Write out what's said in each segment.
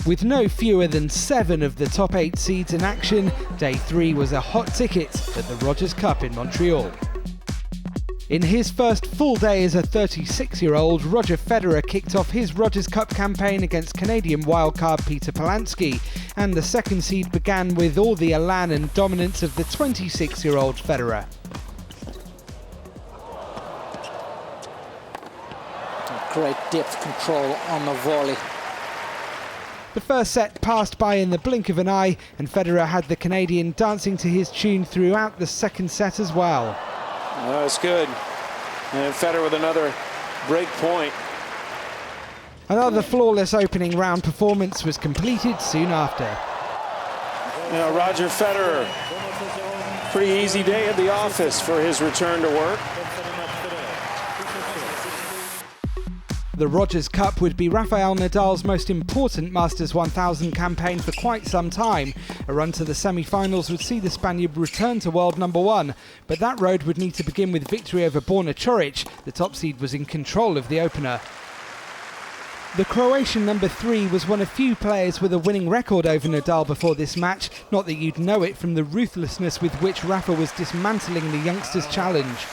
With no fewer than 7 of the top 8 seeds in action, Day 3 was a hot ticket at the Rogers Cup in Montreal. In his first full day as a 36-year-old, Roger Federer kicked off his Rogers Cup campaign against Canadian wildcard Peter Polansky, and the second seed began with all the elan and dominance of the 26-year-old Federer. Great depth control on the volley. The first set passed by in the blink of an eye, and Federer had the Canadian dancing to his tune throughout the second set as well. Oh, that's good. And Federer with another break point. Another flawless opening round performance was completed soon after. Roger Federer, pretty easy day at the office for his return to work. The Rogers Cup would be Rafael Nadal's most important Masters 1000 campaign for quite some time. A run to the semi-finals would see the Spaniard return to world number 1, but that road would need to begin with victory over Borna Coric. The top seed was in control of the opener. The Croatian number 3 was one of few players with a winning record over Nadal before this match, not that you'd know it from the ruthlessness with which Rafa was dismantling the youngster's challenge.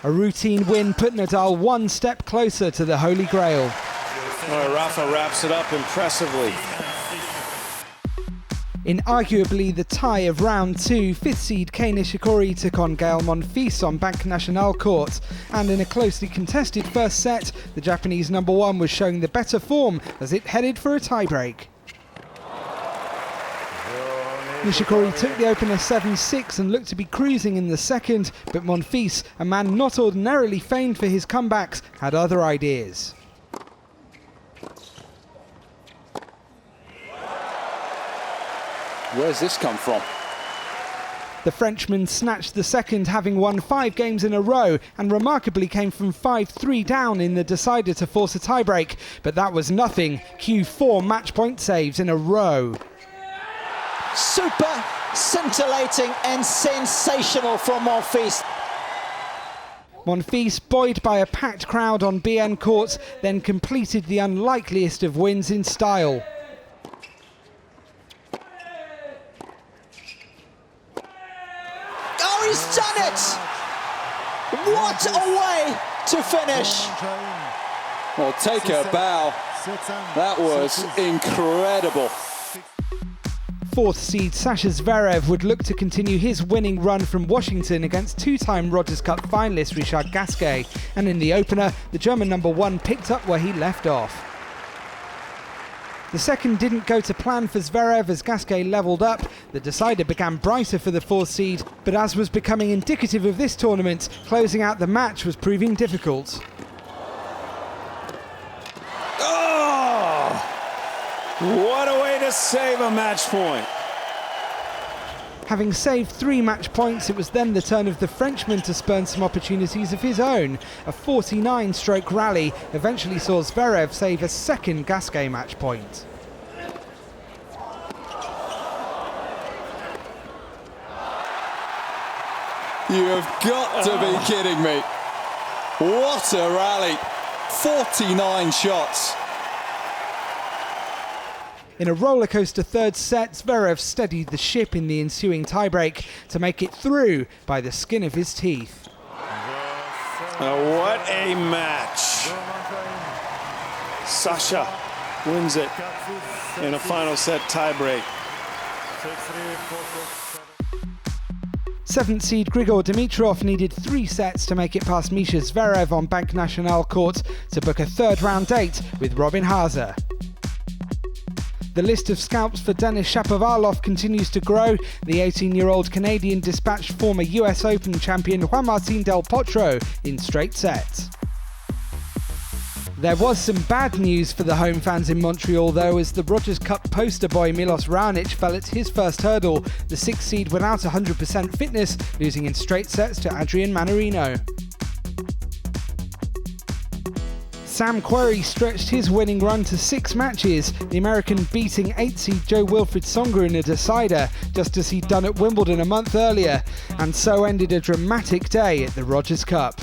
A routine win put Nadal one step closer to the Holy Grail. Rafa wraps it up impressively. In arguably the tie of round 2, 5th seed NISHIKORI took on Monfils on Banque Nationale court, and in a closely contested first set, the Japanese number 1 was showing the better form as it headed for a tiebreak. Nishikori took the opener 7-6 and looked to be cruising in the second, but Monfils, a man not ordinarily famed for his comebacks, had other ideas. Where's this come from? The Frenchman snatched the second, having won 5 games in a row, and remarkably came from 5-3 down in the decider to force a tiebreak. But that was nothing. Cue 4 match point saves in a row. Super scintillating and sensational from Monfils. Monfils, buoyed by a packed crowd on BN court, then completed the unlikeliest of wins in style. Oh, he's done it! What a way to finish! Well, take a bow. That was incredible. 4th seed Sasha ZVEREV would look to continue his winning run from Washington against 2-time Rogers Cup finalist Richard Gasquet, and in the opener, the German number 1 picked up where he left off. The second didn't go to plan for ZVEREV as Gasquet levelled up. The decider began brighter for the 4th seed, but as was becoming indicative of this tournament, closing out the match was proving difficult. What a way to save a match point. Having saved 3 match points, it was then the turn of the Frenchman to spurn some opportunities of his own. A 49-stroke rally eventually saw ZVEREV save a second Gasquet match point. You have got to be kidding me. What a rally. 49 shots. In a rollercoaster third set, ZVEREV steadied the ship in the ensuing tiebreak to make it through by the skin of his teeth. What a match. Sasha wins it in a final set tiebreak. 7th seed Grigor Dimitrov needed 3 sets to make it past Misha ZVEREV on Banque Nationale court to book a 3rd round date with Robin Haase. The list of scalps for Denis Shapovalov continues to grow. The 18-year-old Canadian dispatched former US Open champion Juan Martín del Potro in straight sets. There was some bad news for the home fans in Montreal though, as the Rogers Cup poster boy Milos Raonic fell at his first hurdle. The 6th seed without 100% fitness, losing in straight sets to Adrian Manarino. Sam Querrey stretched his winning run to 6 matches, the American beating 8th seed Jo-Wilfried Tsonga in a decider, just as he'd done at Wimbledon a month earlier, and so ended a dramatic day at the Rogers Cup.